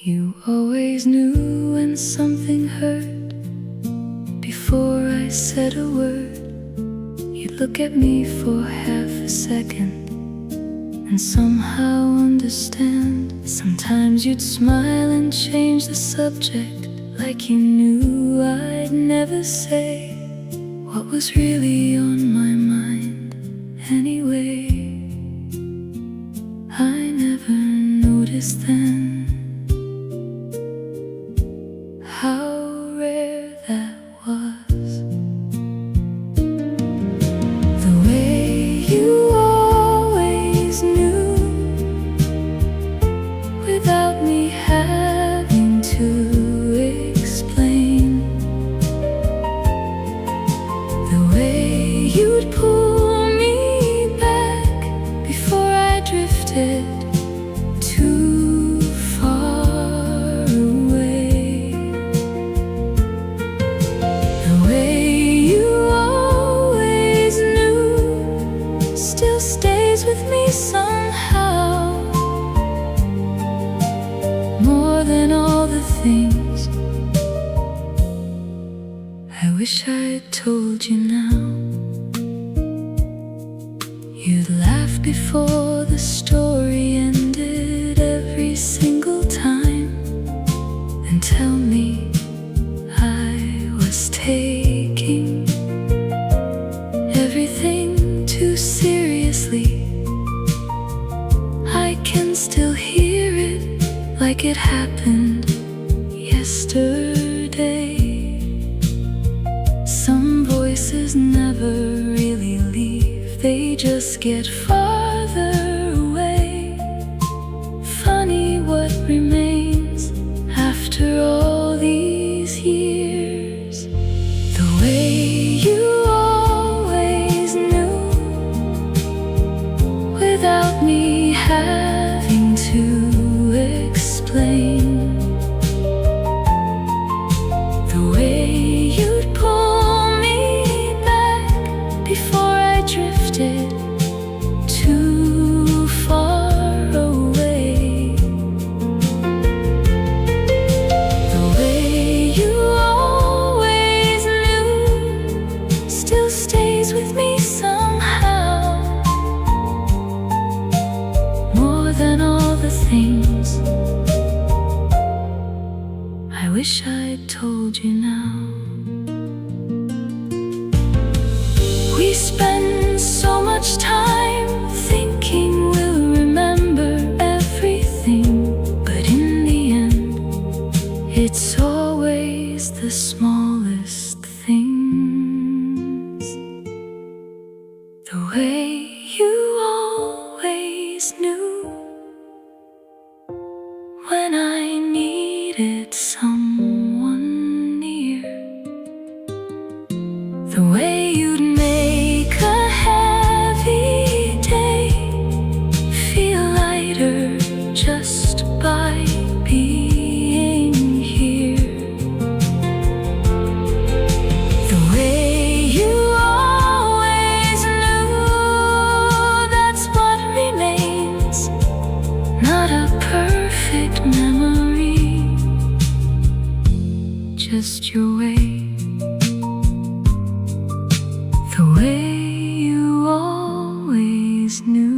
You always knew when something hurt. Before I said a word, you'd look at me for half a second and somehow understand. Sometimes you'd smile and change the subject, like you knew I'd never say what was really on my mind anyway. I never noticed then how rare that was. The way you always knew without me having to explain. The way you'd pull me back before I drifted too far away. The way you always knew still stays with me somehow, more than all the things I wish I'd told you now. You'd laugh before the story ended every single time and tell me I was taking everything too seriously. I can still hear it like it happened yesterday. Some voices never really leave, they just get farther away. Funny what remains after all these years. The way you always knew without me having to explain. The way you'd pull me back before I drifted too far away. The way you always knew still stays with me somehow, more than all the things I wish I'd told you now. We spend so much time thinking we'll remember everything, but in the end, it's always the smallest things. The way you always knew when I needed someone near. The way you'd make a heavy day feel lighter just by being here. The way you always knew, that's what remains, not a perfect memory, just your way. The way you always knew.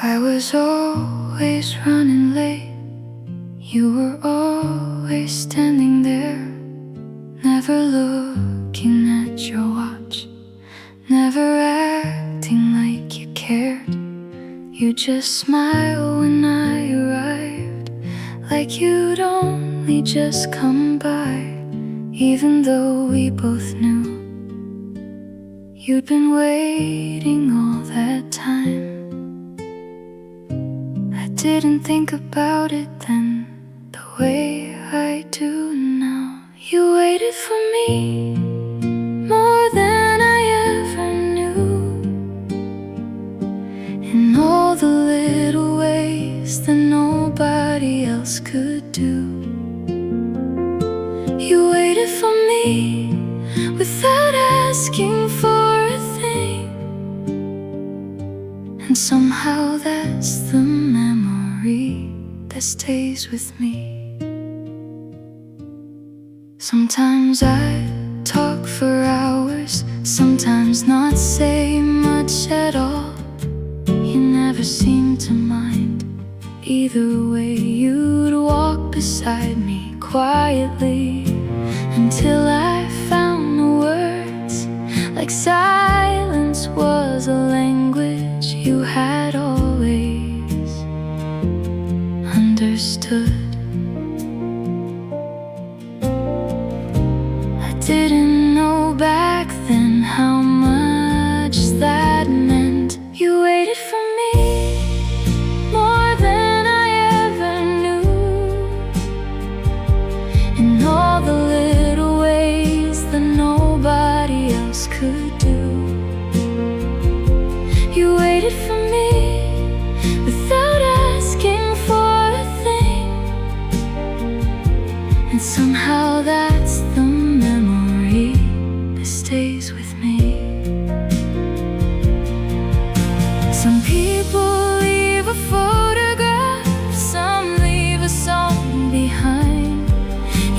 I was always running late. You were always standing there, never looking at your watch, never acting like you cared. You just smiled when I arrived, like you'd only just come by, even though we both knew you'd been waiting all that time. I didn't think about it then the way I do now. You waited for me more than I ever knew. else could do. You waited for me without asking for a thing, and somehow that's the memory that stays with me. Sometimes I talk for hours, sometimes not say much at all. You never seem to mind. Either way, you'd walk beside me quietly until I found the words, like silence was a language you had always understood. I didn't know back then how much that meant. You waited for me more than I ever knew, in all the little ways that nobody else could do. You waited for me without asking for a thing, and somehow that's the memory that stays with me. Some people leave a photograph, some leave a song behind.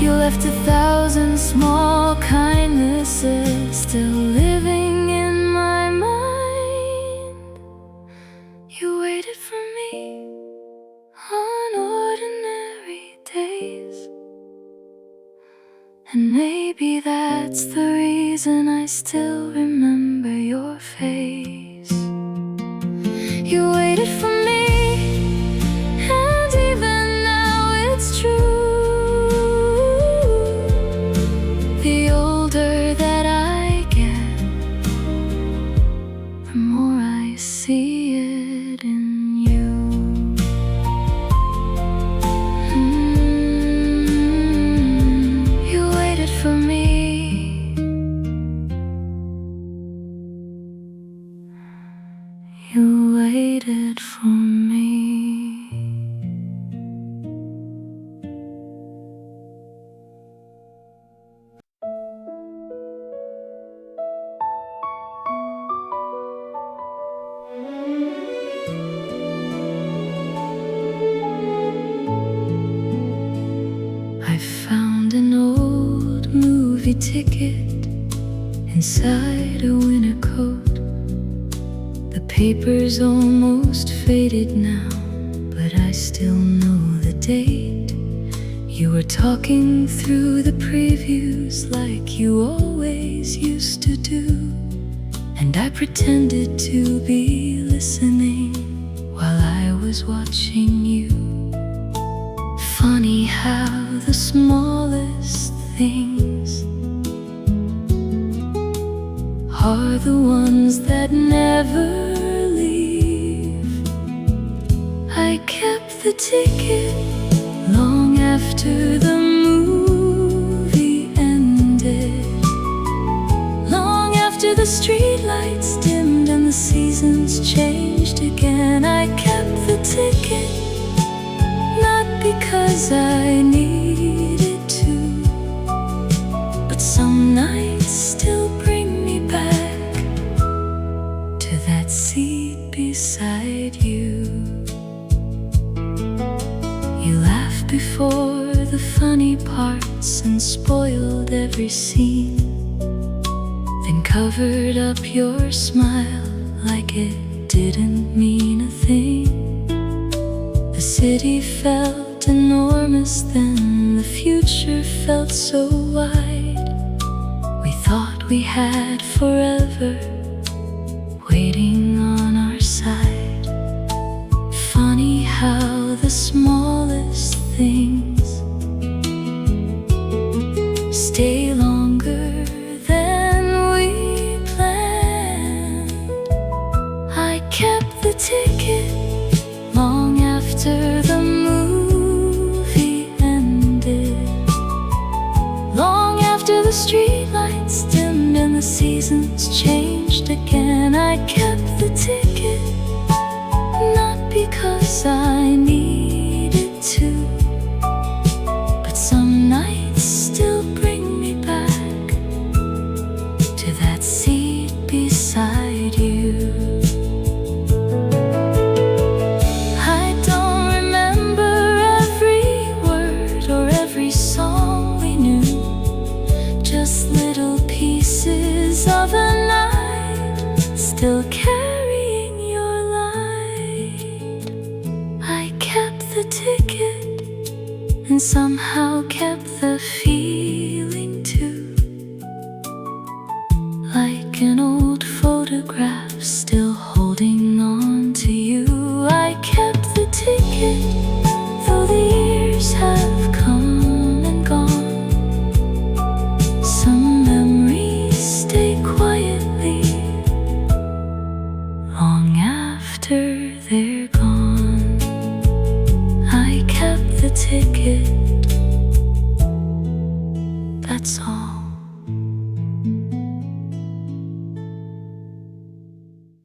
You left 1,000 small kindnesses still living in my mind. You waited for me on ordinary days, and maybe that's the reason I still remember your face. You waited for me, and even now it's true. The older that I get, the more I see it in you. You waited for me. You waited for me. I found an old movie ticket inside a winter coat. The paper's almost faded now, but I still know the date. You were talking through the previews like you always used to do, and I pretended to be listening while I was watching you. Funny how the smallest things are the ones that never leave. I kept the ticket long after the movie ended, long after the streetlights dimmed and the seasons changed again. I kept the ticket, not because I needed to, but some nights still bring me back to that seat beside you. You laughed before the funny parts and spoiled every scene, then covered up your smile like it didn't mean a thing. The city felt enormous then, the future felt so wide. We thought we had forever waiting on our side. Funny how the smallest things stay longer than we planned. I kept the ticket long after the movie ended, long after the streetlights dimmed and the seasons changed again. I kept the ticket, not because I needed to, still carrying your light. I kept the ticket and somehow kept the feeling too. Like an old photograph still holding on to you. I kept the ticket though the years have come and gone. Some memories stay quietly long after they're gone. I kept the ticket, that's all.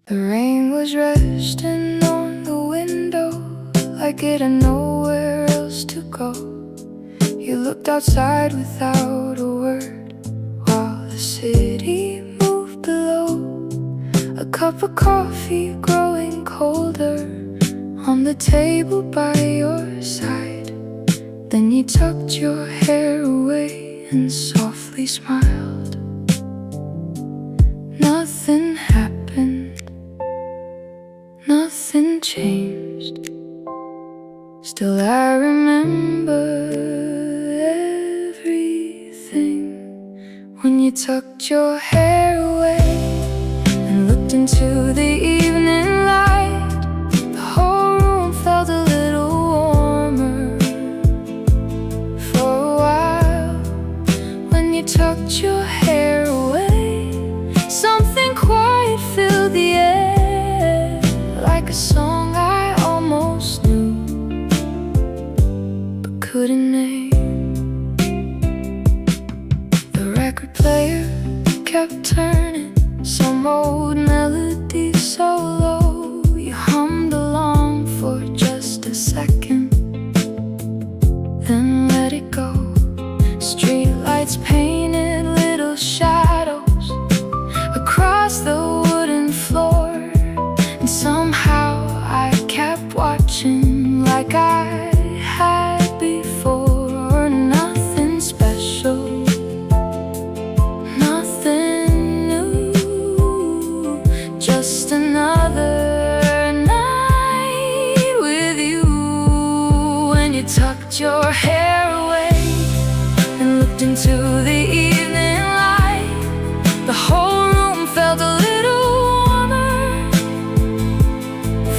The rain was resting on the window like it had nowhere else to go. You looked outside without a word while the city moved below. A cup of coffee growing colder on the table by your side. Then you tucked your hair away and softly smiled. Nothing happened, nothing changed. Still I remember everything. When you tucked your hair away and looked into the evening light, the whole room felt a little warmer for a while. When you tucked your hair away, something quiet filled the air, like a song I almost knew but couldn't name. The record player kept turning some old melody so low. You hummed along for just a second, then let it go. Street lights painted little shadows across the wooden floor, and somehow I kept watching like I had before. Nothing special, nothing new, just another night with you. When you tucked your hair away and looked into the evening light, the whole room felt a little warmer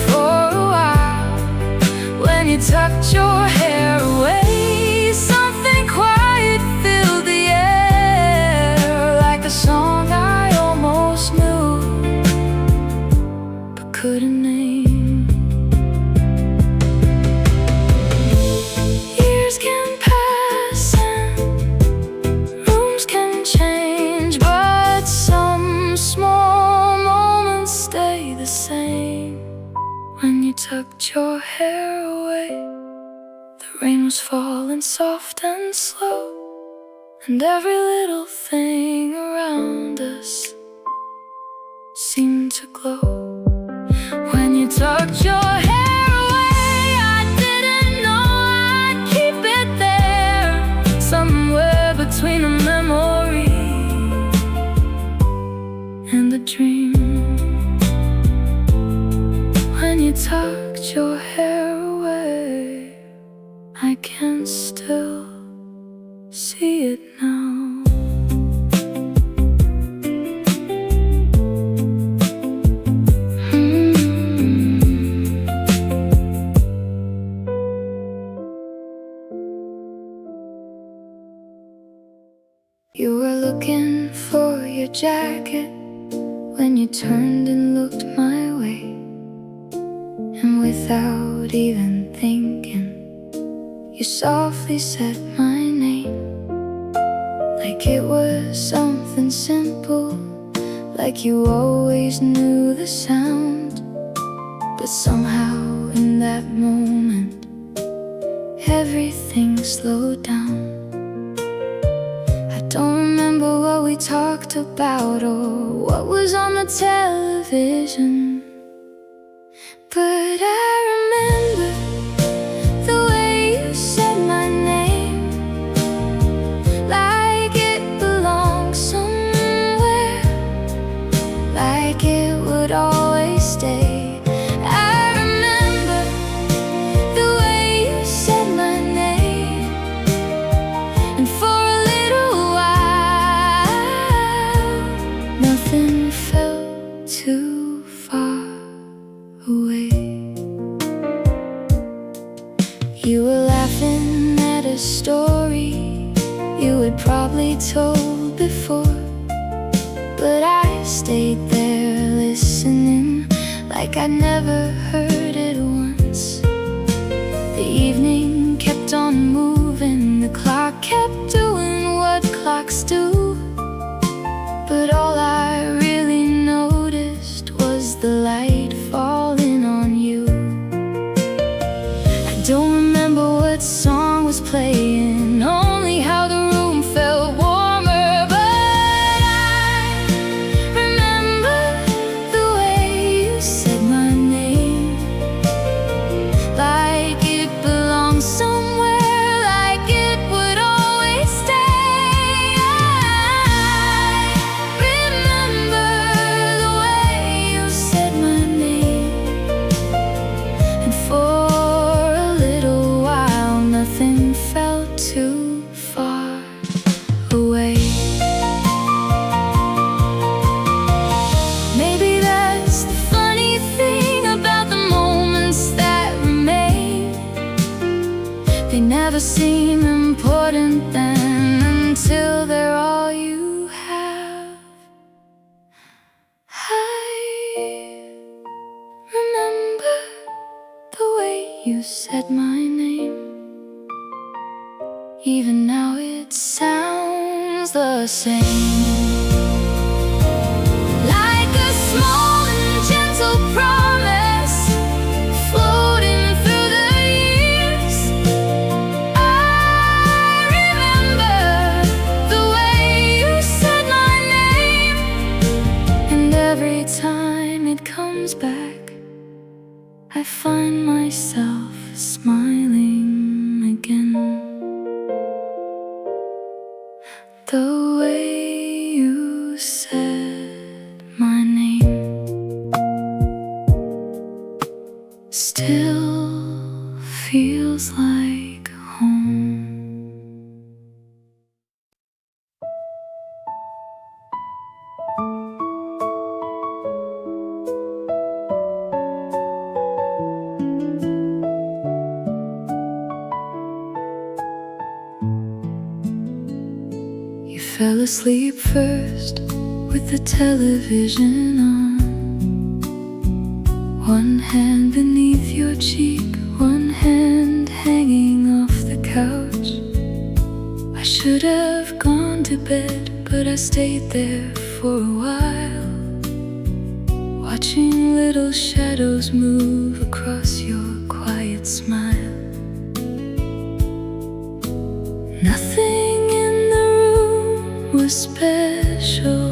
for a while. When you tucked your hair away, something quiet filled the air, like a song I almost knew but couldn't name. Years can pass and rooms can change, but some small moments stay the same. When you tucked your hair away, the rain was falling soft and slow, and every little thing around us seemed to glow. When you tucked your hair away, I didn't know I'd keep it there, somewhere between a memory and a dream. When you tucked your hair away, I can still see it now. You were looking for your jacket when you turned and looked my way, and without even thinking, you softly said my name, like it was something simple, like you always knew the sound. But somehow in that moment, everything slowed down. I don't remember what we talked about or what was on the television, but I remember the way you said my name, like it belonged somewhere, like it would would always stay. I remember the way you said my name, and for a little while nothing felt too far away. You were laughing at a story you had probably told before, but I stayed there listening like I'd never heard it once. The evening kept on moving, the clock kept doing what clocks do, but all I really noticed was the light falling on you. I don't remember what song was playing, only how the room felt warmer, but I remember the way you said my name, like it belonged somewhere, like it would always stay. I remember the way you said my name, and for a little while nothing felt too far away. Maybe that's the funny thing about the moments that remain. They never seem important then until they're all you have. I remember the way you said my name. Even now it sounds the same, like a small and gentle promise floating through the years. I remember the way you said my name, and every time it comes back I find myself smiling again. The way you said my name still feels like home. You fell asleep first with the television on, one hand beneath your cheek, one hand hanging off the couch. I should have gone to bed, but I stayed there for a while, watching little shadows move across your quiet smile. Nothing in the room was special,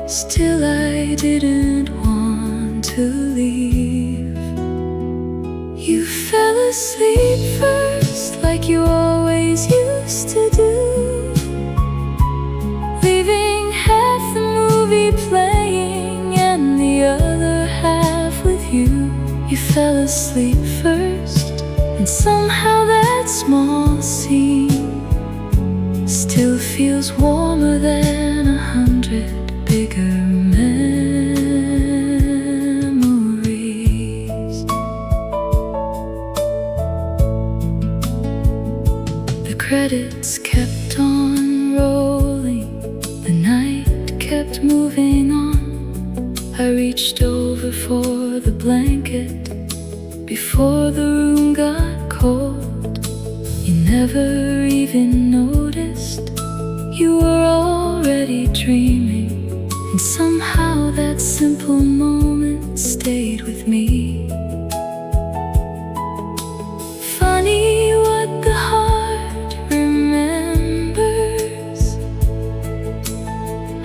still I didn't want to leave. You fell asleep first like you always used to do, leaving half the movie playing and the other half with you. You fell asleep first, and somehow that small scene still feels warmer than 100 bigger memories. The credits kept on rolling, the night kept moving on. I reached over for the blanket before the room got cold. You never even noticed, you were already dreaming, and somehow that simple moment stayed with me. Funny what the heart remembers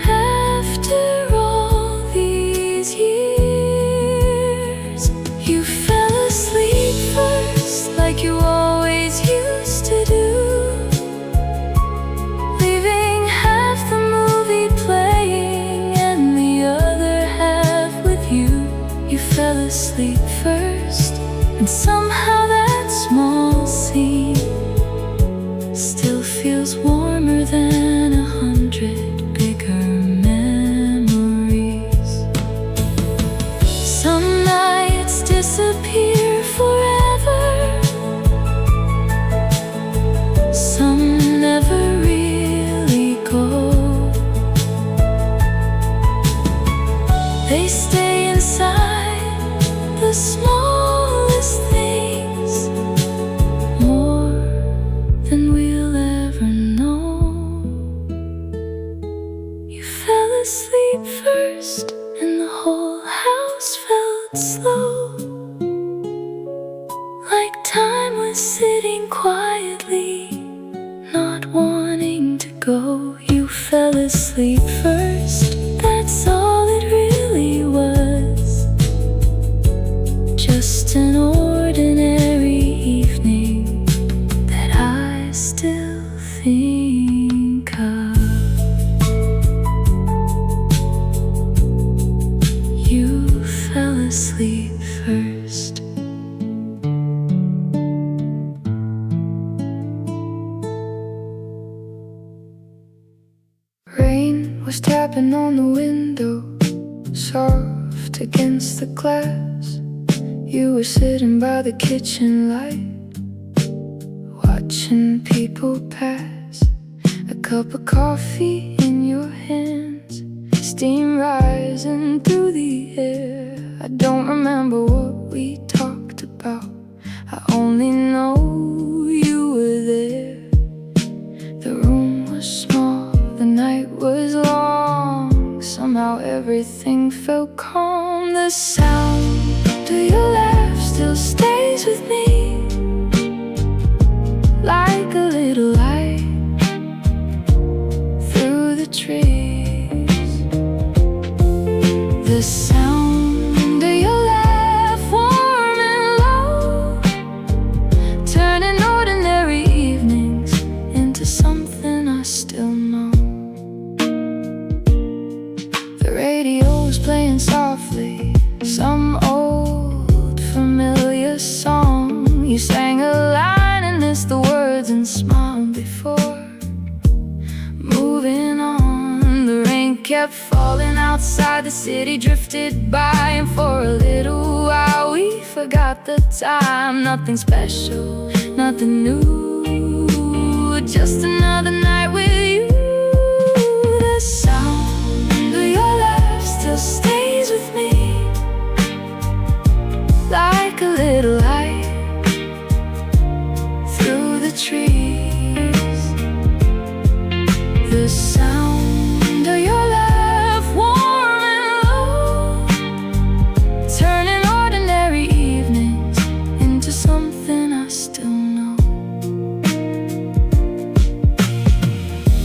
after all these years. You fell asleep first like you always used to do, leaving half the movie playing and the other They stay inside the smallest things, more than we'll ever know. You fell asleep first, and the whole house felt slow, like time was sitting quietly, not wanting to go. You fell asleep first, that's all it really was. Just an ordinary evening that I still think of. You fell asleep first. Rain was tapping on the window, soft against the glass. You were sitting by the kitchen light, watching people pass. A cup of coffee in your hands, steam rising through the air. I don't remember what we talked about, I only know you were there. The room was small, the night was long, somehow everything felt calm. The sound of your laugh still stays with me, like a little light through the trees. The sound of your laugh, warm and low, turning ordinary evenings into something I still know. The radio's playing softly, some old familiar song. You sang a line and missed the words and smiled before moving on. The rain kept falling outside, the city drifted by, and for a little while we forgot the time. Nothing special, nothing new, just another night with you. The sound of your laugh still stays with me, like a little light through the trees. The sound of your laugh, warm and low, turning ordinary evenings into something I still know.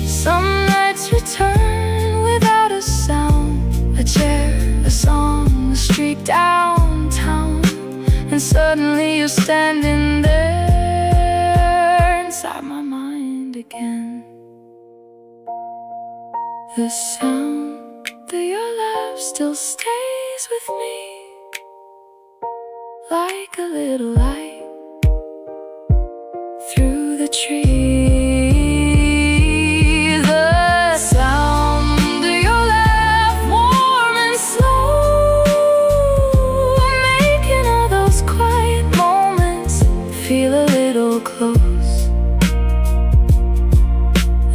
Some nights return without a sound, a chair, a song, a street downtown, and suddenly you're standing there inside my mind again. The sound of your laugh still stays with me, like a little light through the trees. The sound of your laugh, warm and slow, making all those quiet moments feel a little close.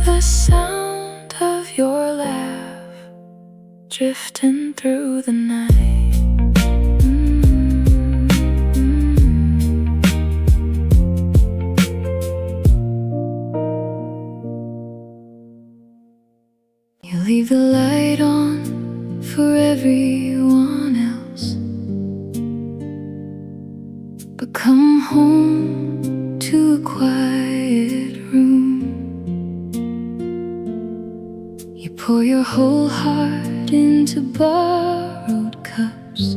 The sound of your laugh drifting through the night. You leave the light on for everyone else, but come home to a quiet room. You pour your whole heart into borrowed cups,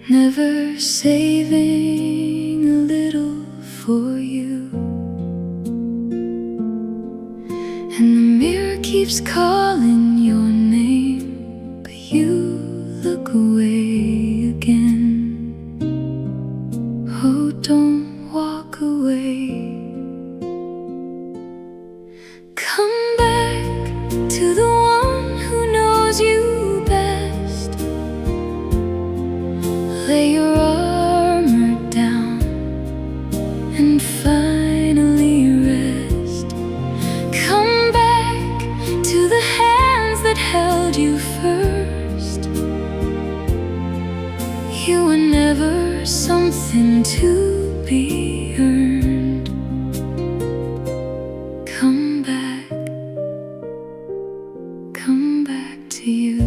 never saving a little for you. And the mirror keeps calling your name, but you look away again. Oh, don't walk away. Come back to the one who knows you best. Lay your armor down something to be earned. Come back to you.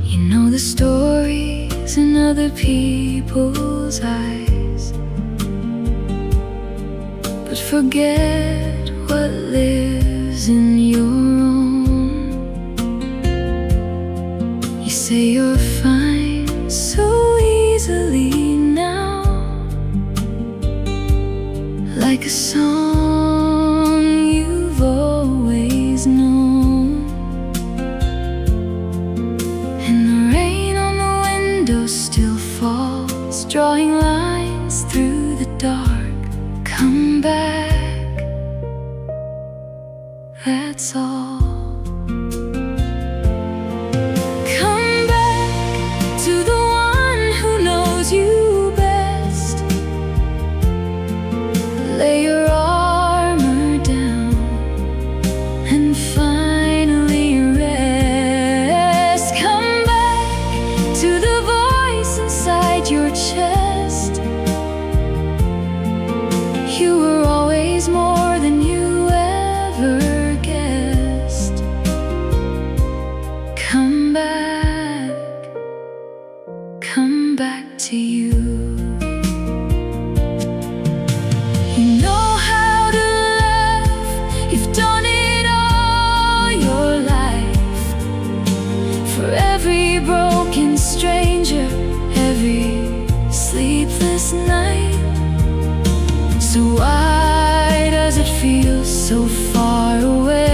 You know the stories in other people's eyes, but forget what lives in your own. You say you're fine so easily now, like a song you've always known. And the rain on the window still falls, drawing lines through the dark. Come back, that's all. Come back to the one who knows you best. Lay your armor down and finally rest. Come back to the voice inside your chest. You were always more than you ever guessed. Come back to you. You know how to love, you've done it all your life. For every broken stranger, every sleepless night. So why does it feel so far away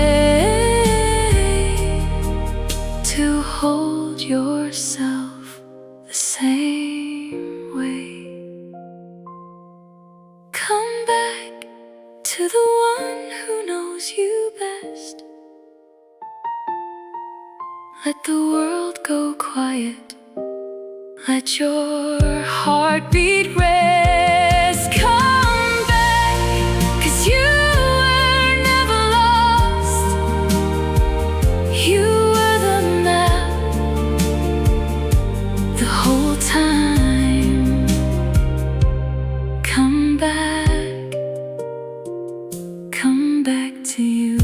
to hold yourself the same way? Come back to the one who knows you best. Let the world go quiet, let your heartbeat rest. Come back, 'cause you were never lost. You were the map the whole time. Come back to you.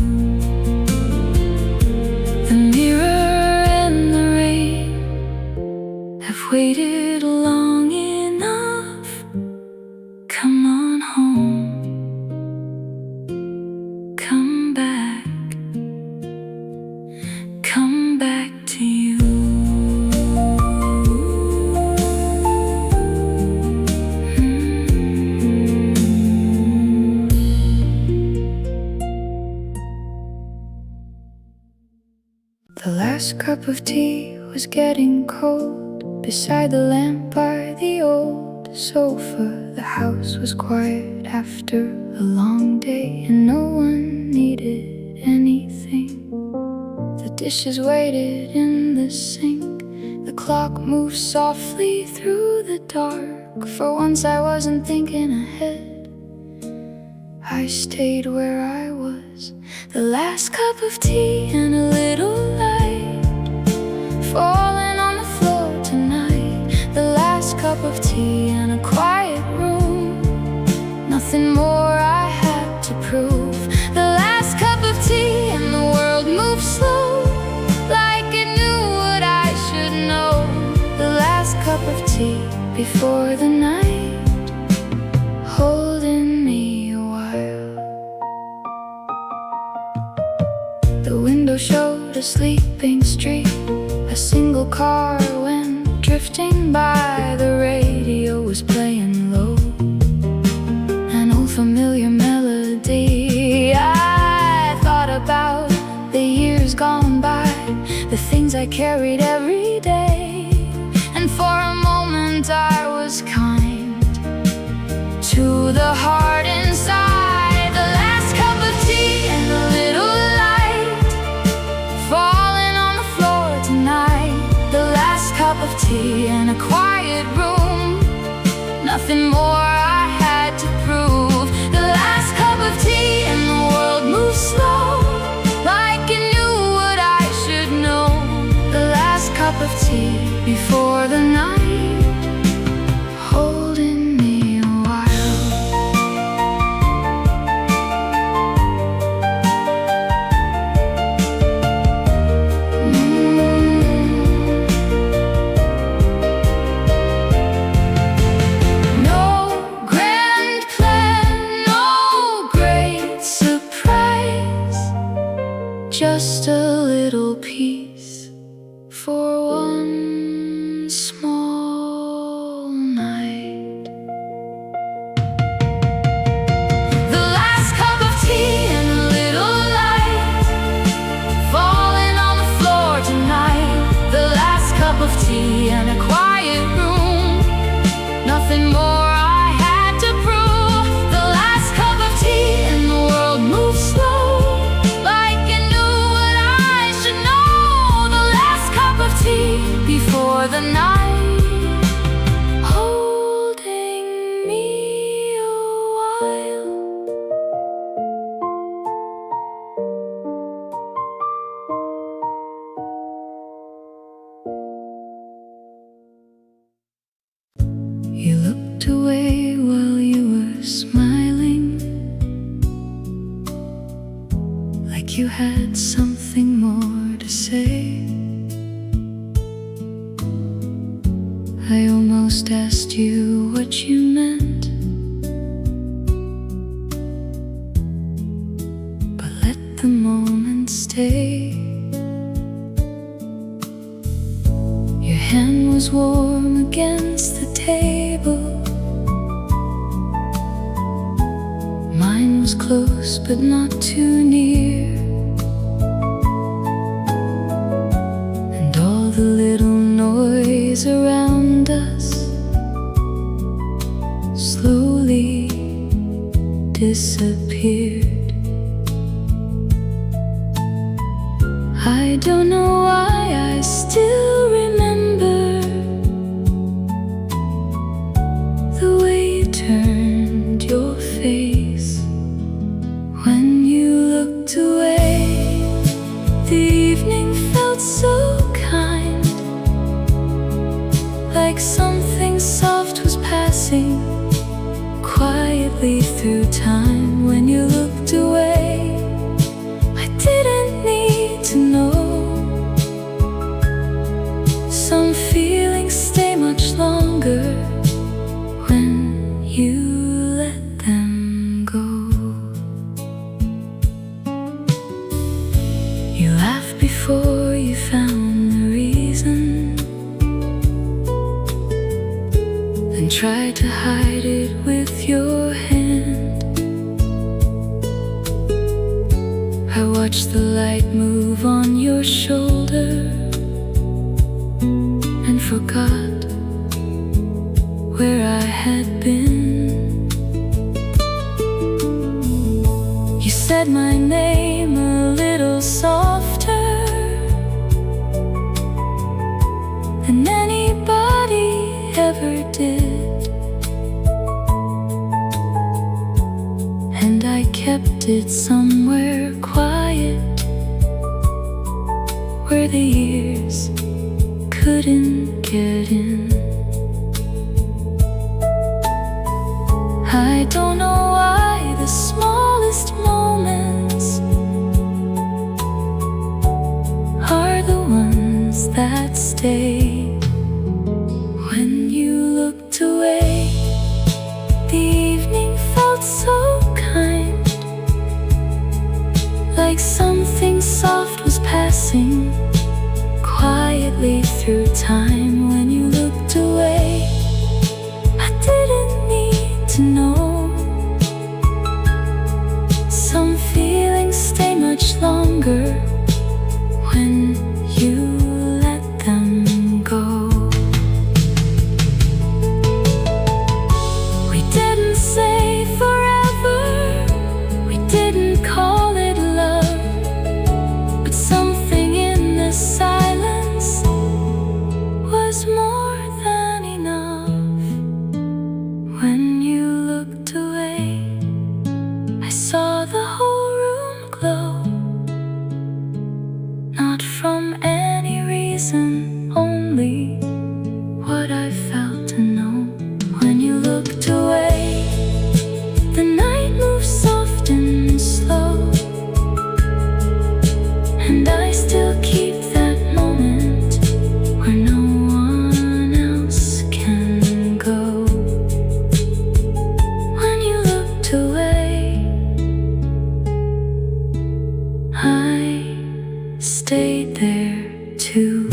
The mirror and the rain have waited long enough. Come on home. Come back to you. The last cup of tea was getting cold beside the lamp by the old sofa. The house was quiet after a long day, and no one needed anything. The dishes waited in the sink. The clock moved softly through the dark. For once I wasn't thinking ahead, I stayed where I was. The last cup of tea and a little light falling on the floor tonight. The last cup of tea and a quiet room. Nothing more I had to prove. The last cup of tea and the world moved slow, like it knew what I should know. The last cup of tea before the night holding me a while. The window showed a sleeping street. A single car went drifting by. The radio was playing low, an old familiar melody. I thought about the years gone by, the things I carried every day. And for a moment I was kind to the heart inside. The last cup of tea and a little light falling on the floor tonight. The last cup of tea and a quiet room. Nothing more I had to prove. The last cup of tea and the world moved slow, like it knew what I should know. The last cup of tea before the night a little piece for one small night. The last cup of tea and a little light falling on the floor tonight. The last cup of tea and a quiet room, nothing more I had to prove. The last cup of tea and the world moved slow, like it knew what I should know. The last cup of tea before the night, holding me a while. You looked away while you were smiling, like you had something more to say. I almost asked you what you meant, but let the moment stay. Your hand was warm against the table, mine was close but not too near, and all the little noise around us slowly disappeared. I don't know why I still remember the way you turned your face when you looked away. The evening felt so kind, like something soft was passing quietly through time. When you looked away, I didn't need to know. Some feelings stay much longer when you let them go. You laughed before you found the reason, then tried to hide it with your hand. I watched the light move on your shoulder and forgot where I had been. You said my name a little softer than anybody ever did, and I kept it somewhere quiet where the years couldn't get in. I don't know why the smallest moments are the ones that stay. When you looked away, the evening felt so kind, like something soft was passing quietly through time. When you looked away, I didn't need to know. Some feelings stay much longer when you let them go. We didn't say forever, we didn't call it love, but something in the silence was more than enough. When you looked away, I saw the whole room glow, not from any reason, only what I felt to know. When you looked away, the night moved soft and slow, and I still keep that moment where no one else can go. When you looked away, I stayed. stayed there too.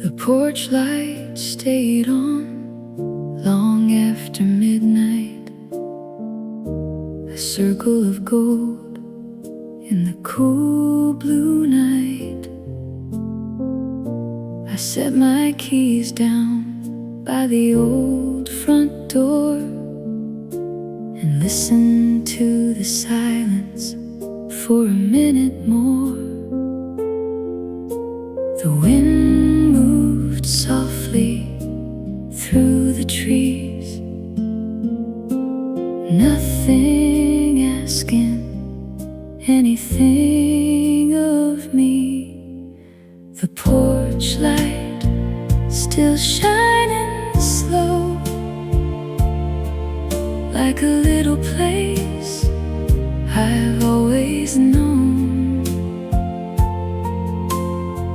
The porch light stayed on long after midnight, a circle of gold in the cool blue night. I set my keys down by the old front door and listened to the silence for a minute more. The wind moved softly through the trees, nothing asking anything of me. The porch light still shining slow, like a little place I've always known.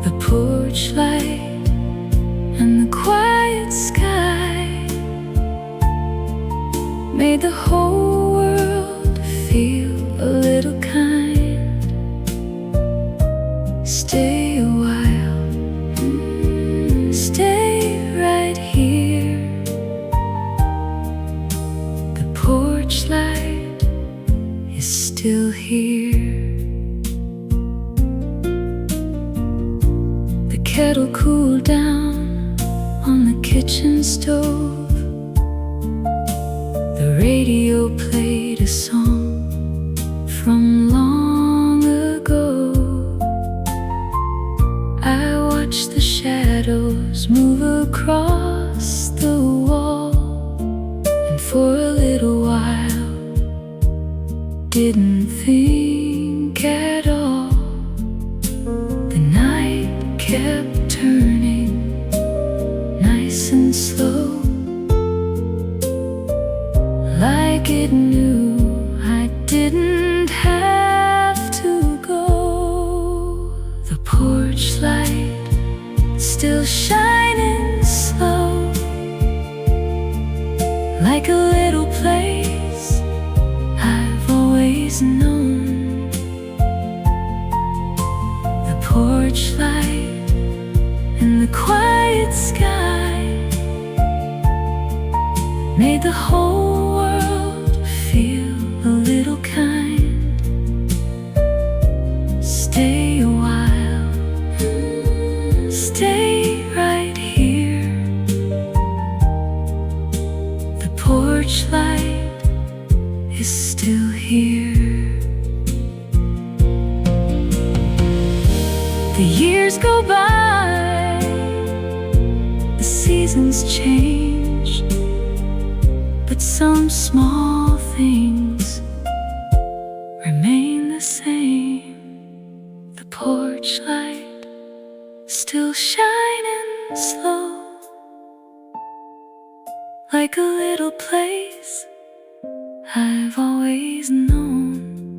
The porch light and the quiet sky made the whole world feel a little kind. Stay a while, stay right here. The porch light is still here. The kettle cooled down on the kitchen stove. The radio played a song from long ago. I watched the shadows move across the wall, and for a little while didn't think at all. The night kept turning nice and slow, like it knew I didn't have to go. The porch light still shining slow, like a little place I've always known. The porch light and the quiet sky made the whole world feel a little kind. Stay a while, stay right here. The porch light is still here. The years go by, the seasons change, but some small things remain the same. The porch light still shining slow, like a little place I've always known.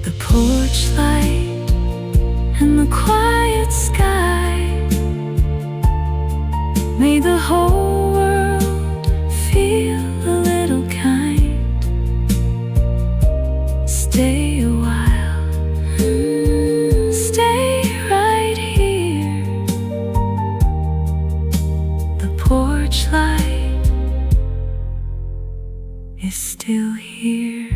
The porch light and the quiet sky made the whole world feel a little kind. Stay a while, stay right here. The porch light is still here.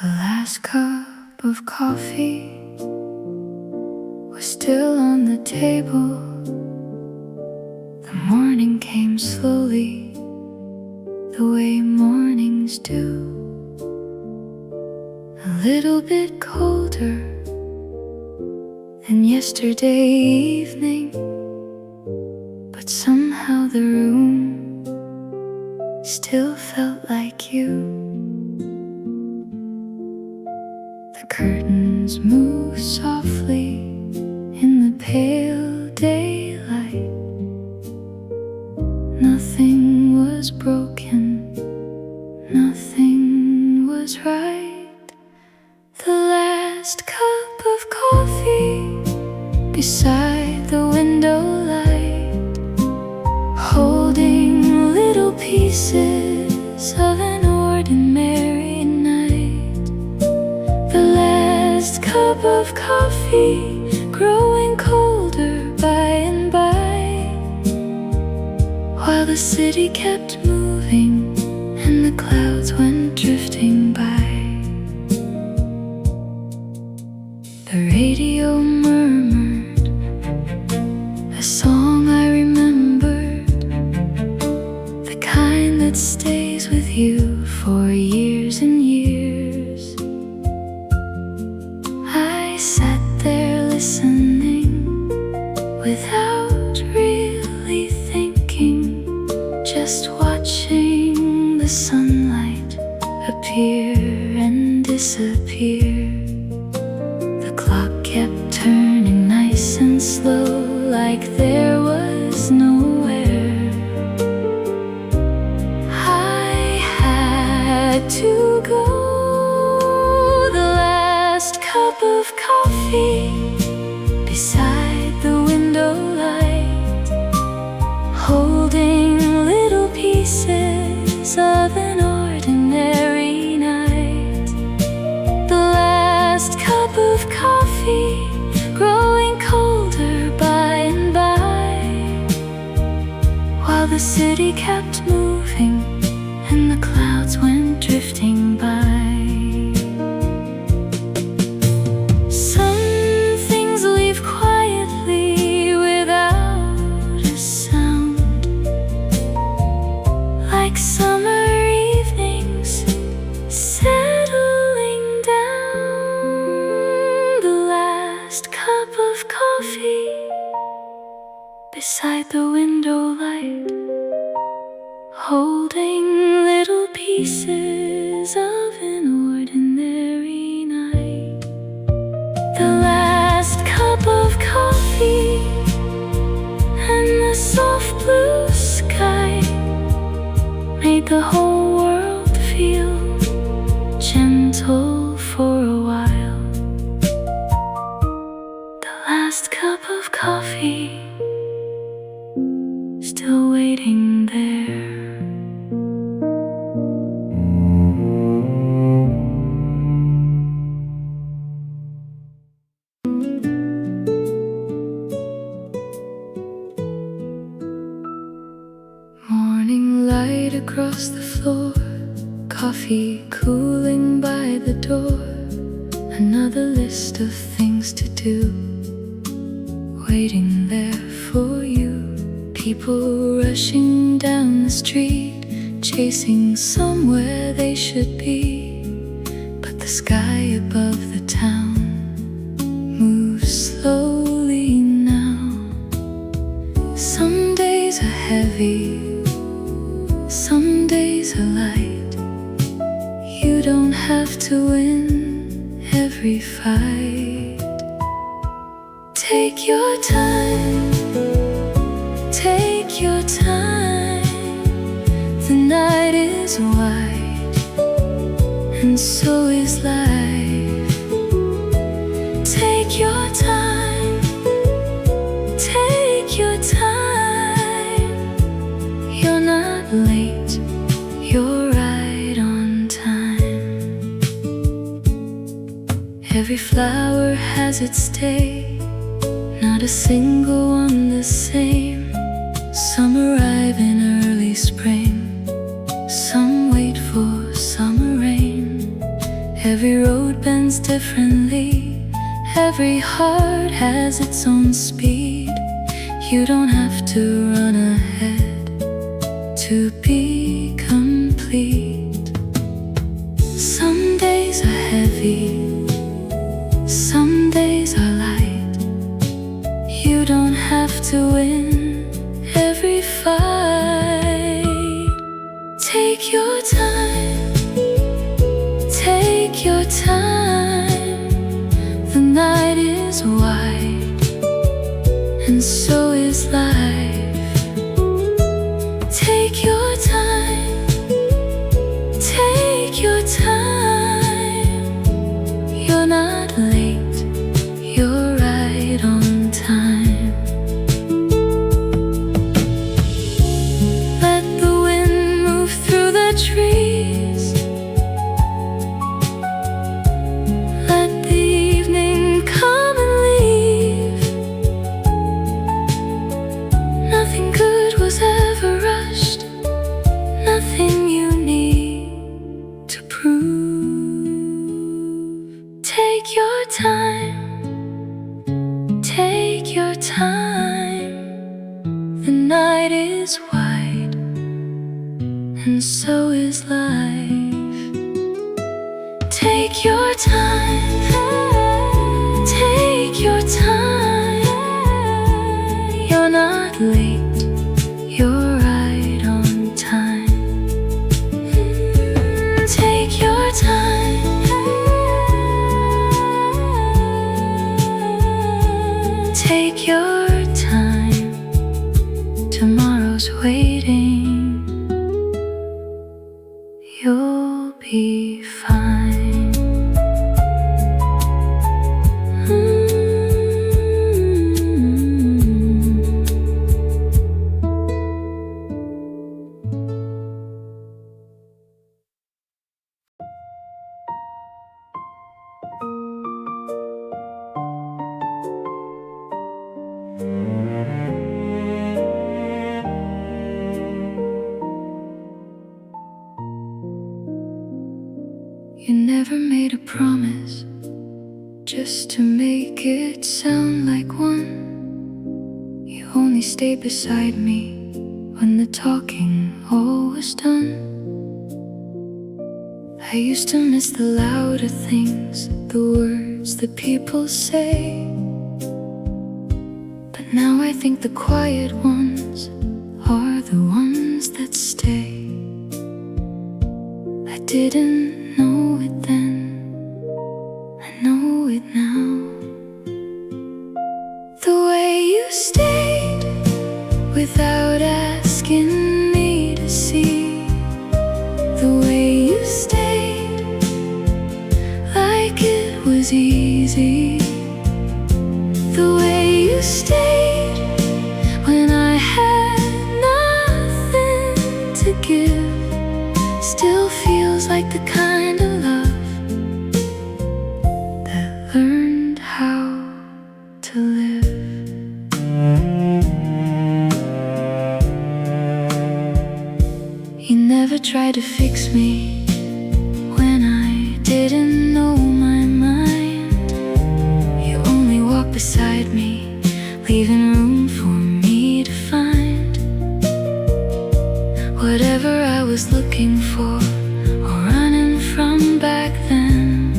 The last cup of coffee was still on the table. The morning came slowly, the way mornings do. A little bit colder than yesterday evening, but somehow the room still felt like you. The curtains moved softly in the pale daylight. Nothing was pieces of an ordinary night. The last cup of coffee growing colder by and by, while the city kept moving and the clouds went drifting by. The radio murmured a song I remembered, the kind that stays with you for years and years. I sat there listening without really thinking, just watching the sunlight appear and disappear. The clock kept turning nice and slow, like there was nowhere. I had to go. The last cup of coffee beside the window light, holding little pieces of an ordinary night. The last cup of coffee growing colder by and by, while the city kept moving and the clouds went drifting by. Some things leave quietly without a sound, like summer evenings settling down. The last cup of coffee beside the window light, holding little pieces of an ordinary night. The last cup of coffee and the soft blue sky made the whole world feel gentle for a while. The last cup of coffee still waiting there. Morning light across the floor, coffee cooling by the door. Another list of things to do, waiting there for you. People rushing down the street, chasing somewhere they should be. But the sky above the town moves slowly now. Some days are heavy, some days are light. You don't have to win every fight. Take your time, take your time. The night is wide, and so is life. Take your time, take your time. You're not late, you're right on time. Every flower has its day, not a single one the same. Some arrive in early spring, some wait for summer rain. Every road bends differently, every heart has its own speed. You don't have to run ahead to be complete. Some days are heavy, some days are light. You don't have to win every fight. Take your time, take your time. The night is wide, and so is life. Take your time, take your time. You're not late, you're right on time. Let the wind move and so is life. Take your time, take your time. You're not late, you're right on time. Take your time, take your time. Tomorrow's waiting, you'll be fine. You never made a promise just to make it sound like one. You only stayed beside me when the talking all was done. I used to miss the louder things, the words that people say. But now I think the quiet ones are the ones that stay. I didn't know it then, I know it now. The way you stayed without asking me to see. The way you stayed like it was easy. The way you stayed when I had nothing to give. Still feels like the kind of love that learned how to live. You never tried to fix me when I didn't know my mind. You only walked beside me, leaving room for me to find whatever I was looking for or running from back then.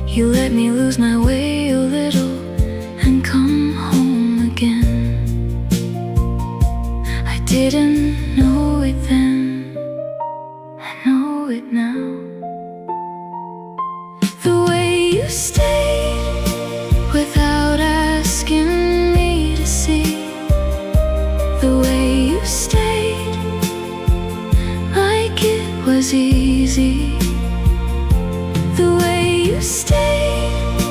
You let me lose my way a little and come home again. I didn't know it then, I know it now. The way you stayed without asking me to see. The way you stayed like it was easy. The way you stayed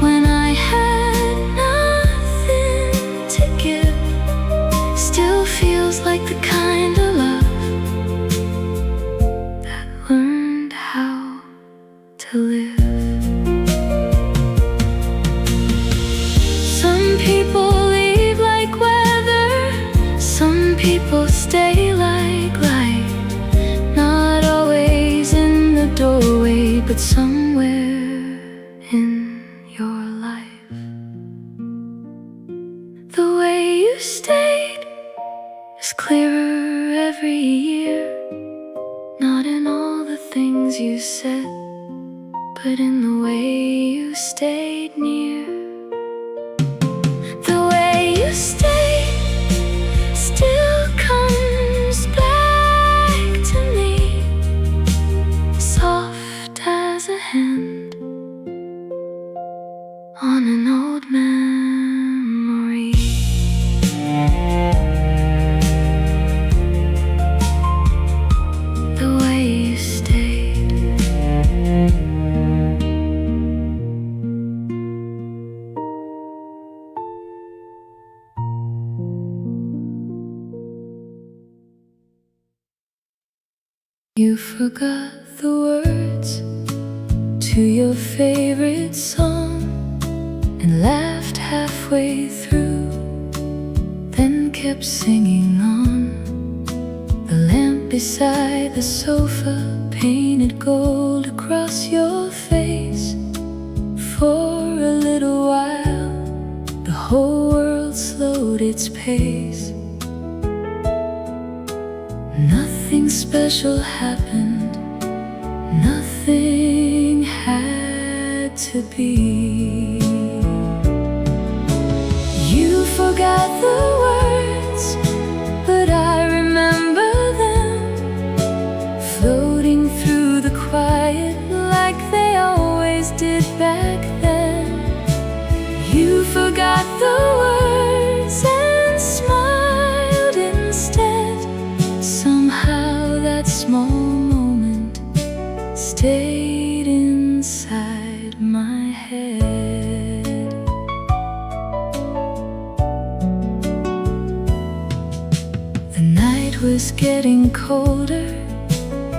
when I had nothing to give. Still feels like the kind of love that learned how to live. Some people leave like weather, some people stay like light. Not always in the doorway, but somewhere in your life. The way you stayed is clearer every year. Not in all the things you said, but in the way you stayed near. The way you stayed still comes back to me, soft as a hand on an old memory. The way you stayed. You forgot the words to your favorite song and laughed halfway through, then kept singing on. The lamp beside the sofa painted gold across your face. For a little while, the whole world slowed its pace. Nothing special happened, nothing had to be. You forgot the words, but I remember them, floating through the quiet like they always did back then. You forgot the words and smiled instead. Somehow that small moment stayed inside my head. The night was getting colder,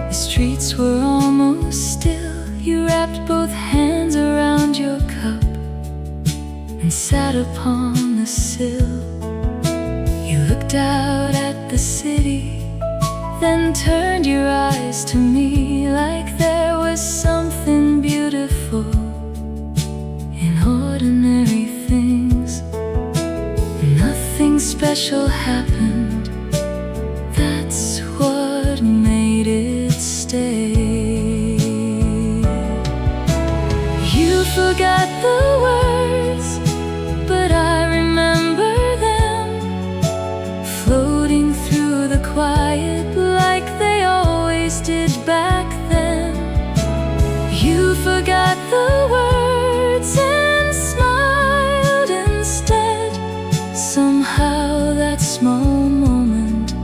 the streets were almost still. You wrapped both hands around your cup and sat upon the sill. You looked out at the city, then turned your eyes to me like there was something beautiful in ordinary things. Nothing special happened, that's what made it stay. You forgot the words, but I remember them, floating through the quiet like they always did back then. You forgot the words and smiled instead. Somehow that small moment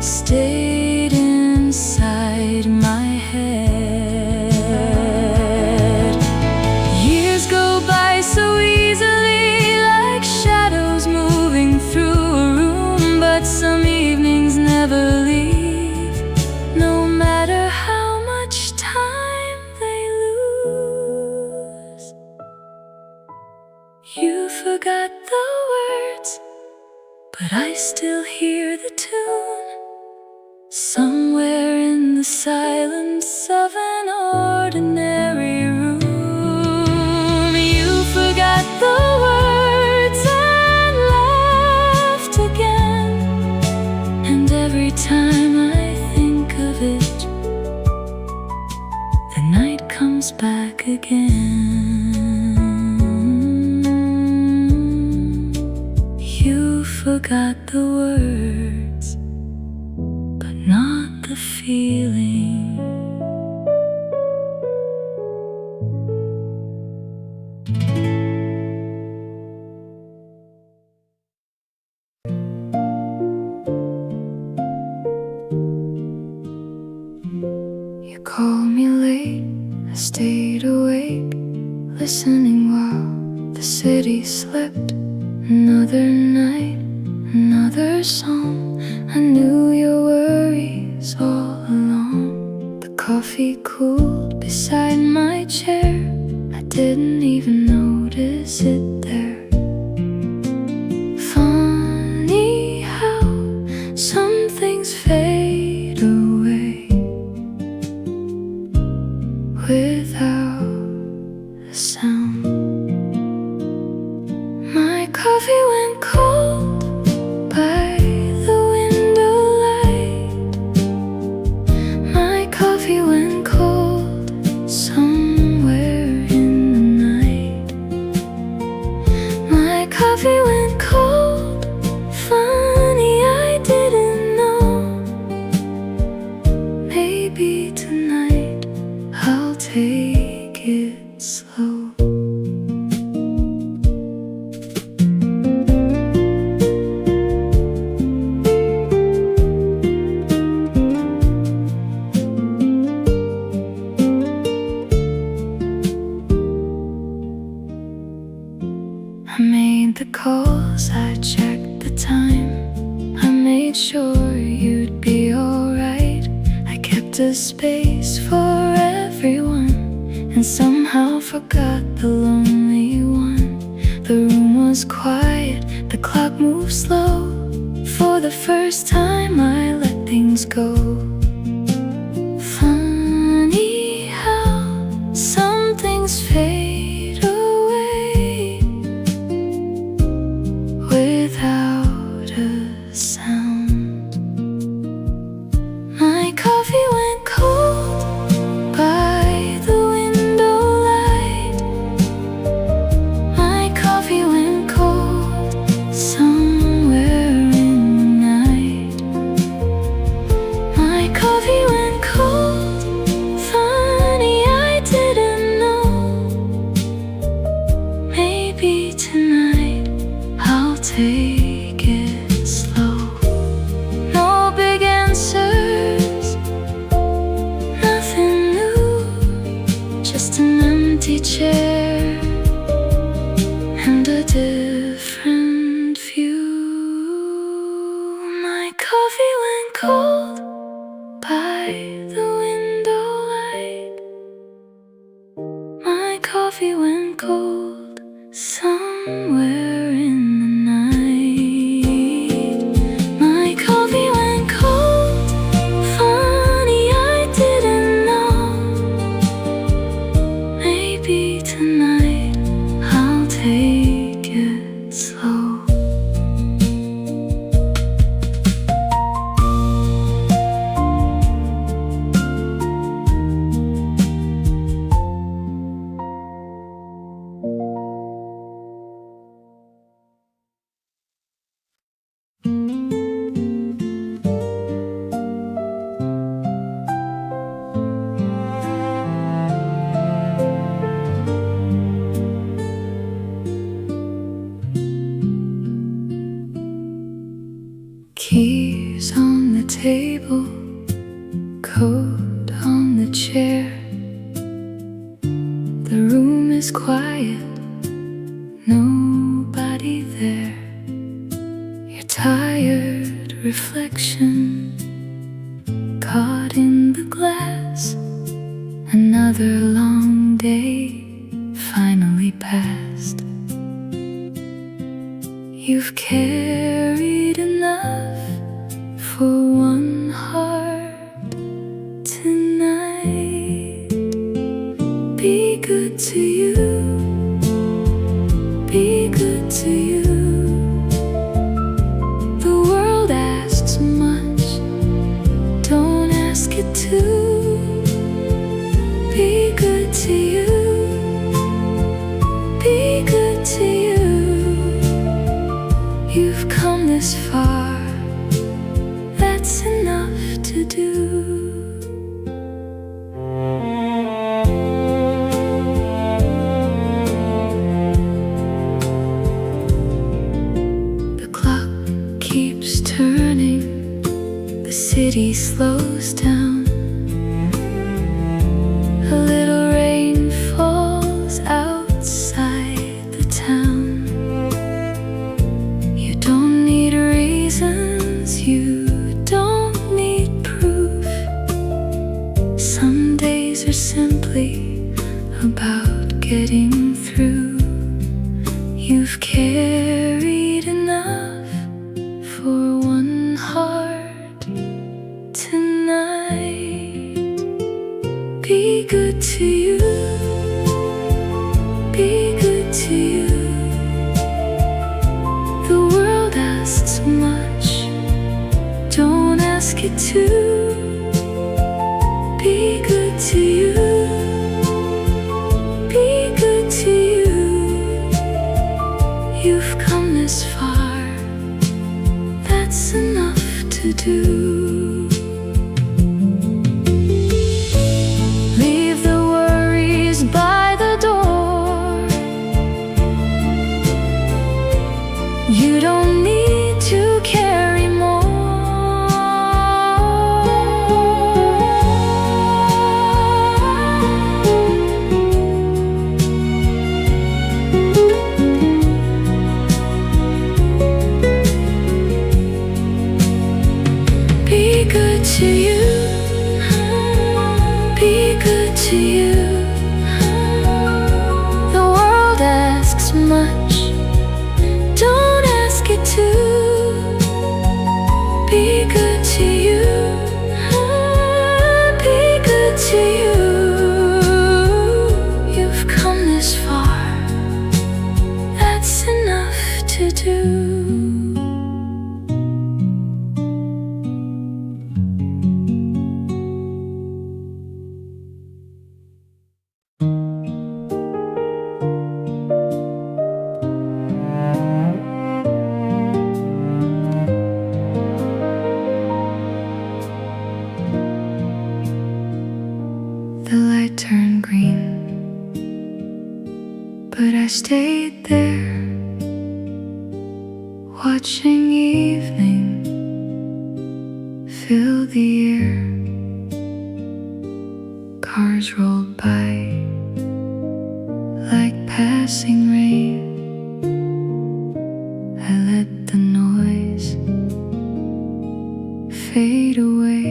stayed inside my head. Years go by so easily, like shadows moving through a room, but some evenings never leave, no matter how much time they lose. You forgot the words, but I still hear the tune, somewhere in the silence of an ordinary room. You forgot the words and laughed again, and every time I think of it, the night comes back again. You forgot the words, but not the feeling. You called me late, I stayed awake, listening while the city slept. Another night, another song, I knew your worries all along. The coffee cooled beside my chair, I didn't even notice it there. Funny how some things fade away without a sound. My coffee went cold by the window light. My coffee went cold somewhere in the night. My coffee went cold. Funny, I didn't know. Maybe tonight I'll take it slow. I made the calls, I checked the time, I made sure you'd be alright. I kept a space for everyone, and somehow forgot the lonely one. The room was quiet, the clock moved slow. For the first time I let things go. Funny how some things fade away without a sound. by the window light. My coffee went cold somewhere in the night. My coffee went cold. Funny, I didn't know. Maybe tonight I'll take it slow. Keys on the table, coat on the chair. The room is quiet, nobody there. Your tired reflection caught in the glass. Another long day finally passed. You've carried enough for one heart tonight. Be good to you, be good to you. The world asks much, don't ask it to. Be good to you, be good to you. You've come this far, that's enough to do. The clock keeps turning, the city slows down. A little rain falls outside the town. You don't need reasons, you don't need proof. Some days are simply about getting through. You've carried enough for one heart tonight. Be good to you, be good to you. The world asks much, don't ask it to. Be good to you, be good to you. You've come this far, that's enough to do. Leave the worries by the door. You don't need to carry more. Be good to you, be good to you. The world asks much, don't ask it to. Be good to you, be good to you. You've come this far, that's enough to do. The light turned green, but I stayed there, watching evening fill the air. Cars rolled by like passing rain. I let the noise fade away.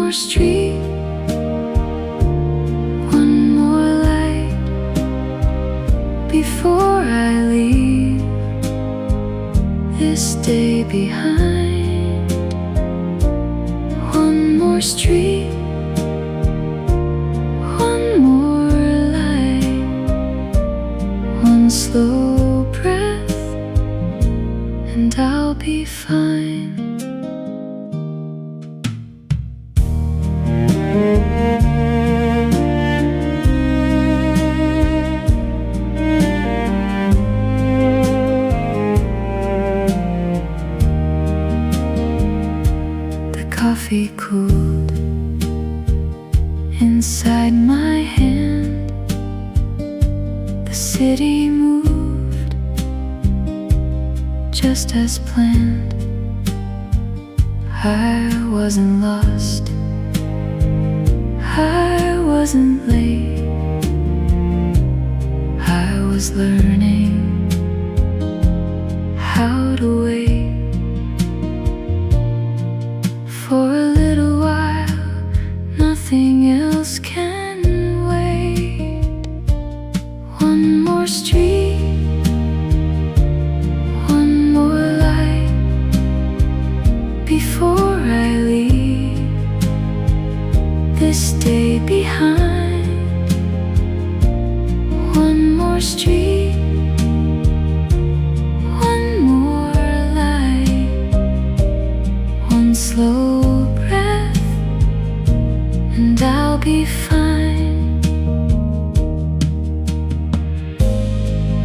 more street, one more light before I leave this day behind. One more street, one more light, one slow breath, and I'll be fine. The coffee cooled inside my hand. The city moved just as planned. I wasn't lost, I wasn't late, I was learning how to wait. For a little while, nothing else can wait. One more street, one more light before I leave this day behind. One more street, one more light, one slow breath, and I'll be fine.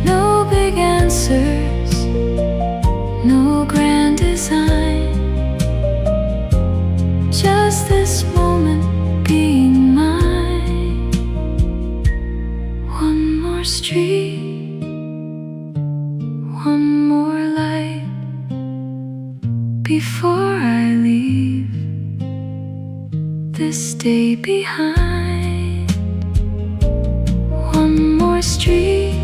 No big answers, no grand design, just this moment being mine. One more street, one more light before I leave this day behind. One more street,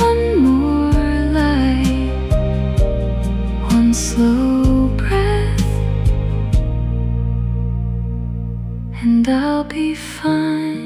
one more light, one slow breath, and I'll be fine.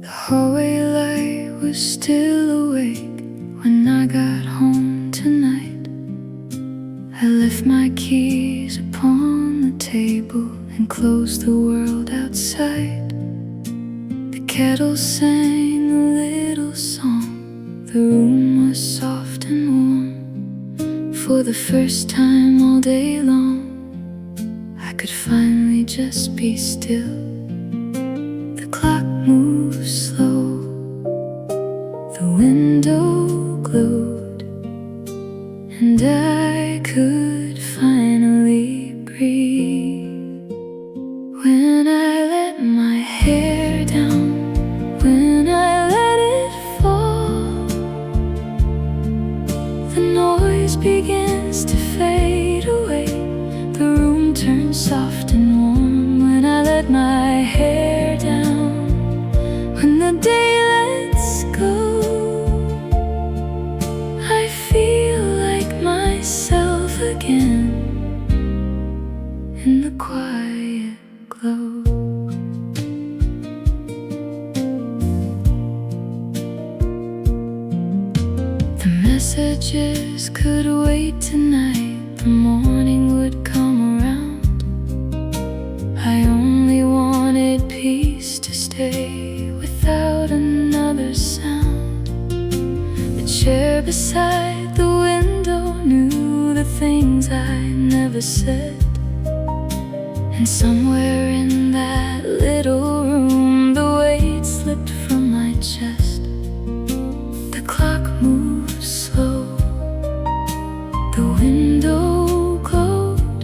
The hallway light was still awake when I got home tonight. I left my keys upon the table and closed the world outside. The kettle sang a little song, the room was soft and warm. For the first time all day long, I could finally just be still. The clock moved slow, the window glowed, and I could finally breathe. When I let my hair down, when I let it fall, the noise begins to fade away, the room turns soft and warm. When I let my hair down, when the day lets go, I feel like myself again in the quiet glow. The messages could wait tonight, the morning would come around. I only wanted peace to stay without another sound. The chair beside the window knew the things I never said, and somewhere in that little room the weight slipped from my chest. The clock moved slow, the window glowed,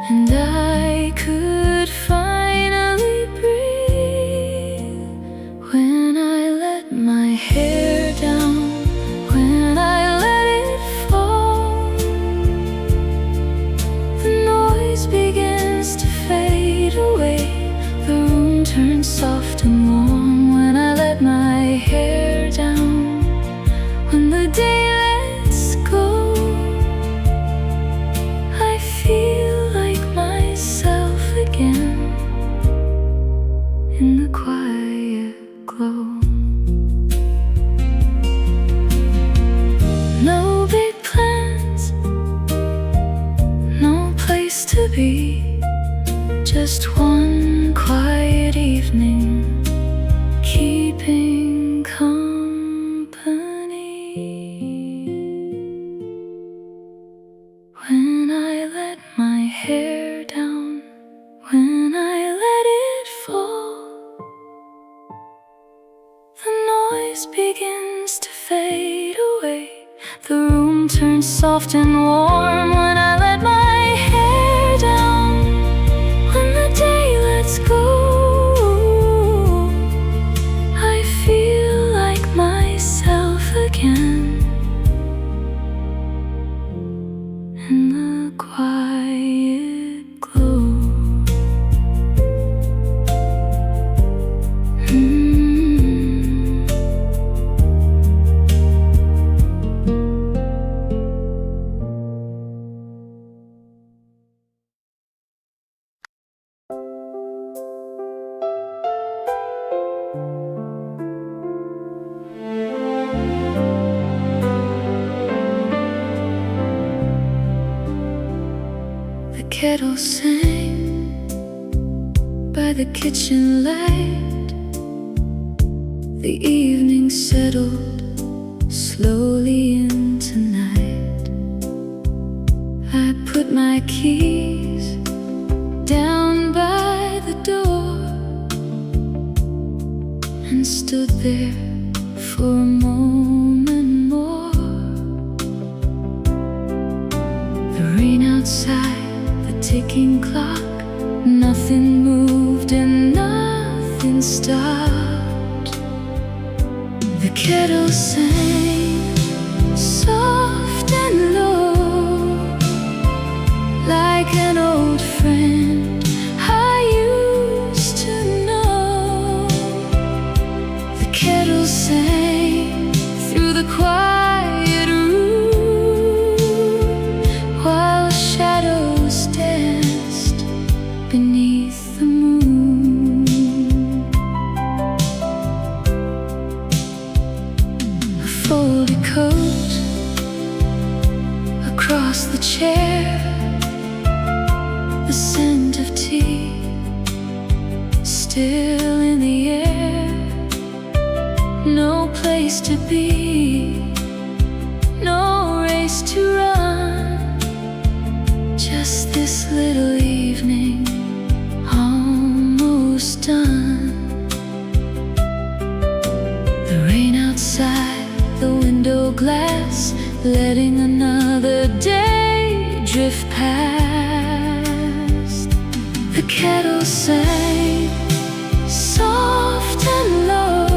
and I could finally hair down, when I let it fall, the noise begins to fade away. The room turns soft and warm when I let my hair down. When the day lets go, I feel like myself again in the quiet glow. No big plans, no place to be, just one quiet evening, keeping company. When I let my hair down, when I let it fall, the noise begins to fade away. The room turns soft and warm when I let my hair down. When the day lets go, I feel like myself again in the quiet glow. The kettle sang by the kitchen light. The evening settled slowly into night. I put my keys down by the door and stood there for a moment more. The rain outside, the ticking clock, nothing moved and nothing stopped. The kettle sang soft and low, like an old friend I used to know. The kettle sang through the quiet room while shadows danced beneath the moon. A folded coat across the chair, the scent of tea still in the air. No place to be, no race to run, just this little evening almost done. The rain outside the window glass, letting another day drift past. The kettle sang soft and low,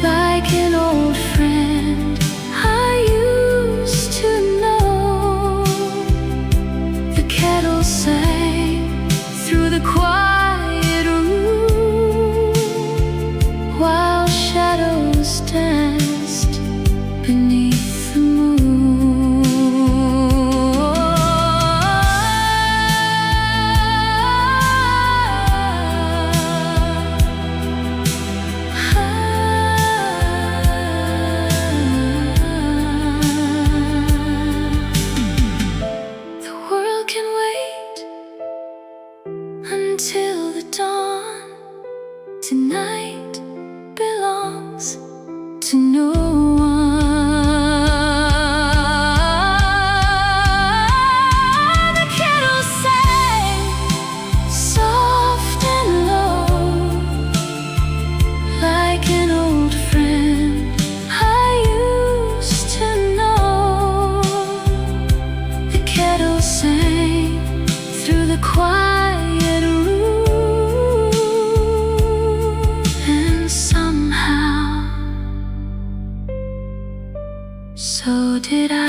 like an old friend I used to know. The kettle sang through the quiet room while shadows danced beneath the moon. The world can wait until the dawn. Tonight belongs to so did I.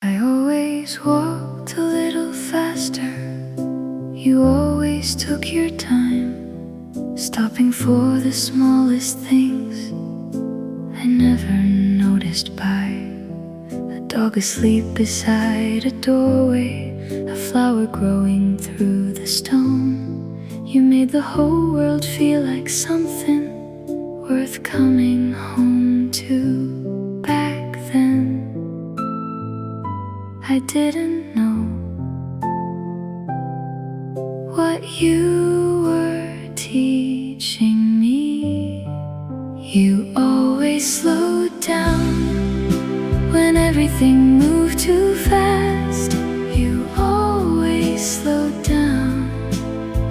I always walked a little faster. You always took your time, stopping for the smallest things I never noticed by. A dog asleep beside a doorway, a flower growing through the stone. You made the whole world feel like something worth coming home to. Back then I didn't know what you were teaching me. You always slowed down when everything moved too fast. You always slowed down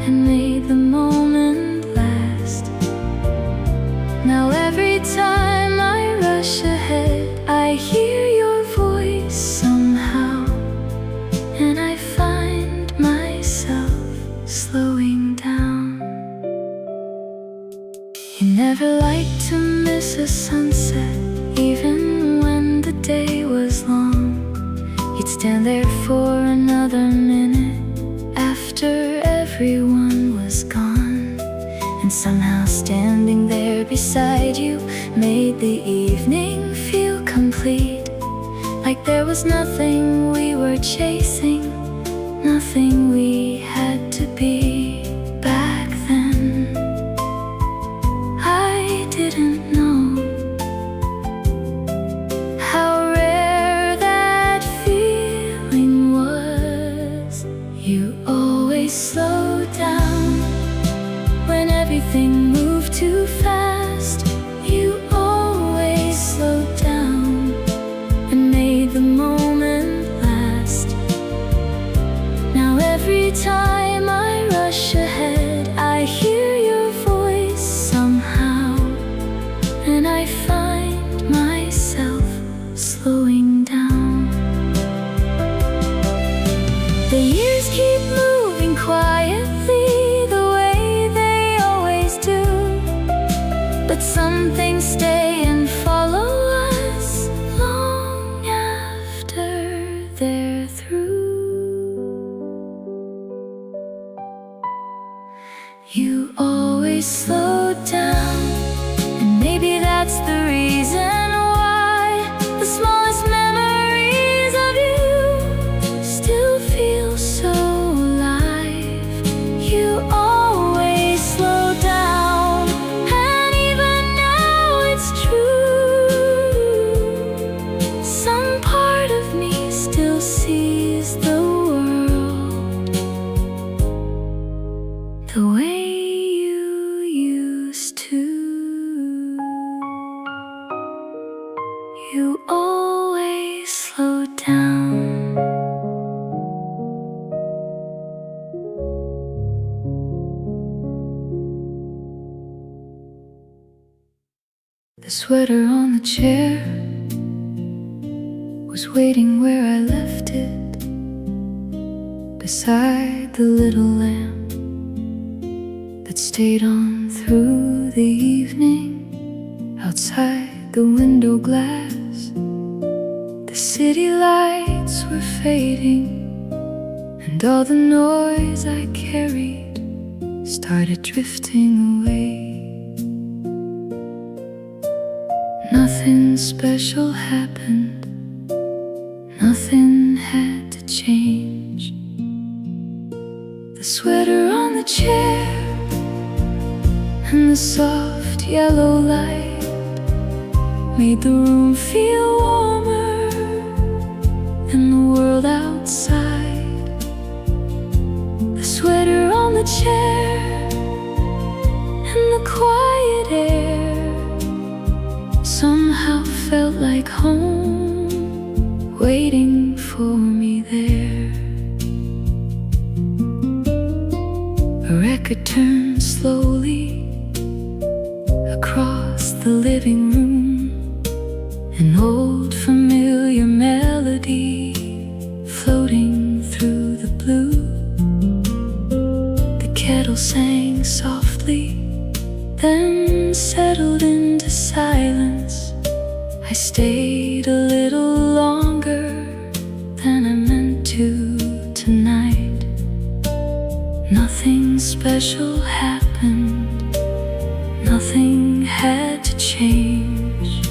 and made the moment last. Now every time I rush ahead, I hear your voice somehow, and I find myself slowing down. You never liked to miss a sunset, even when the day was long. You'd stand there for another minute after everyone was gone. And somehow standing there beside you made the evening feel complete, like there was nothing we were chasing, nothing we had to be. Back then I didn't know how rare that feeling was. You always slowed down when everything moved too fast. You always slowed down and made the moment last. Now every time I rush ahead, I hear your voice somehow, and I find myself slowing down. The years keep moving quietly the way they always do, but some things stay and follow us long after they're through. You always slowed down, and maybe that's the reason why the smallest memories of you still feel so alive. You always slow down, and even now it's true. Some part of me still sees the world the way you used to. You always slow down. The sweater on the chair was waiting where I left it, beside the little lamp that stayed on through the evening. Outside the window glass, the city lights were fading, and all the noise I carried started drifting away. Nothing special happened, nothing had to change. The sweater on the chair and the soft yellow light made the room feel warmer than the world outside. The sweater on the chair and the quiet air somehow felt like home, waiting for me there. A record turned slowly across the living room. An old familiar melody floating through the blue. The kettle sang softly, then settled into silence. I stayed a little longer than I meant to tonight. Nothing special happened, nothing had to change.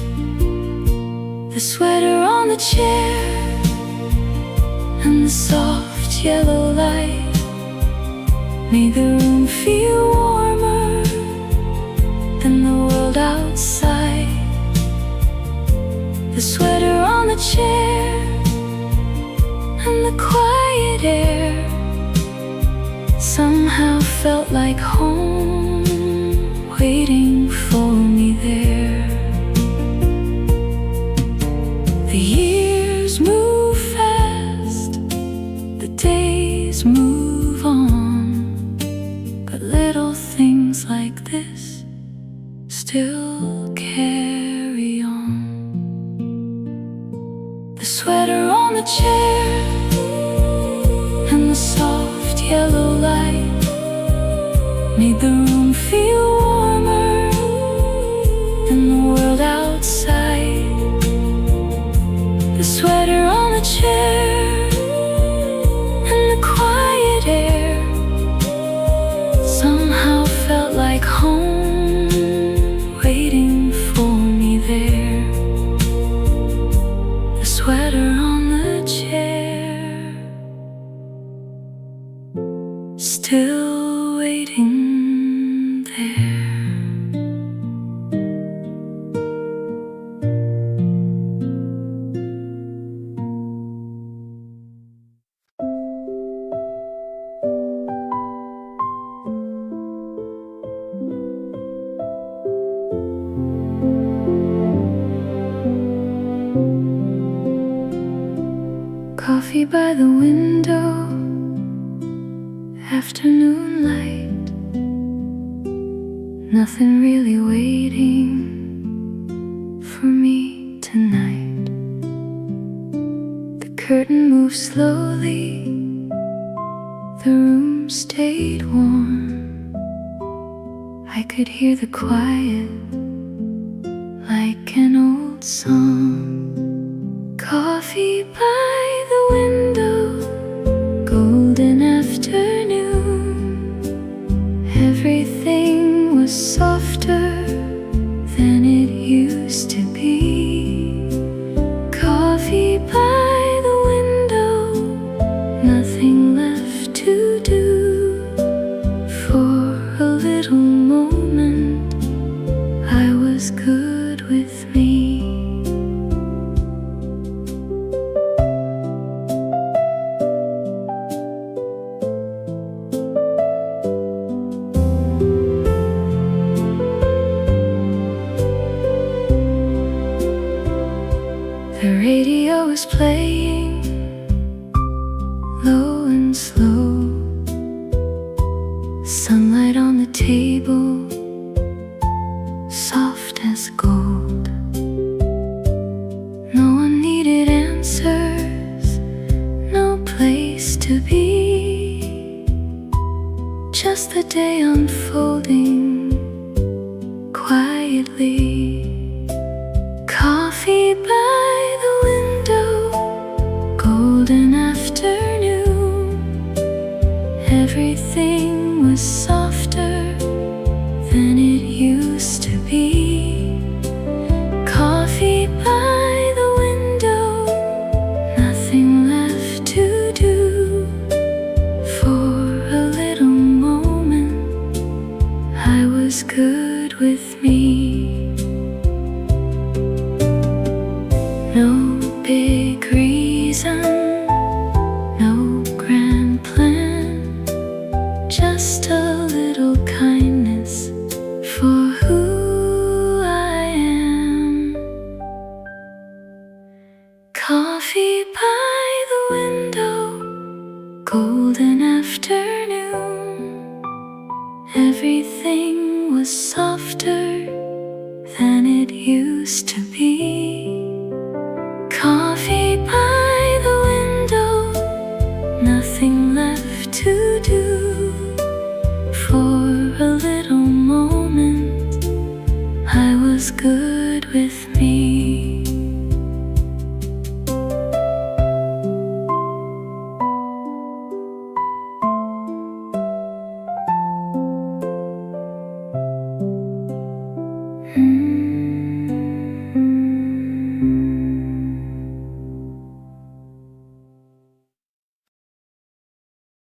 The sweater on the chair and the soft yellow light made the room feel warmer than the world outside. The sweater on the chair and the quiet air somehow felt like home, waiting for me there. The years move fast, the days move on, but little things like this still carry on. The sweater on the chair and the soft yellow light made the room feel warmer than the world outside. The sweater on the chair and the quiet air somehow felt like home, waiting for me there. The sweater on the chair, still waiting there. Coffee by the window, afternoon light, nothing really waiting for me tonight. The curtain moved slowly, the room stayed warm. I could hear the quiet like an old song. Coffee by the window, golden afternoon. Everything was softer than it used to be. Coffee by the window, nothing left to do. For a little moment, I was good with me. The radio was playing low and slow. Sunlight on the table, soft as gold. No one needed answers, no place to be. Just the day unfolding quietly. Coffee by the window, golden afternoon. Everything was softer than it used to be. Coffee by the window, nothing left to do. For a little moment, I was good with me. No big reason, no grand plan, just a little kindness for who I am. Coffee by the window, golden afternoon. Everything was softer than it used to be.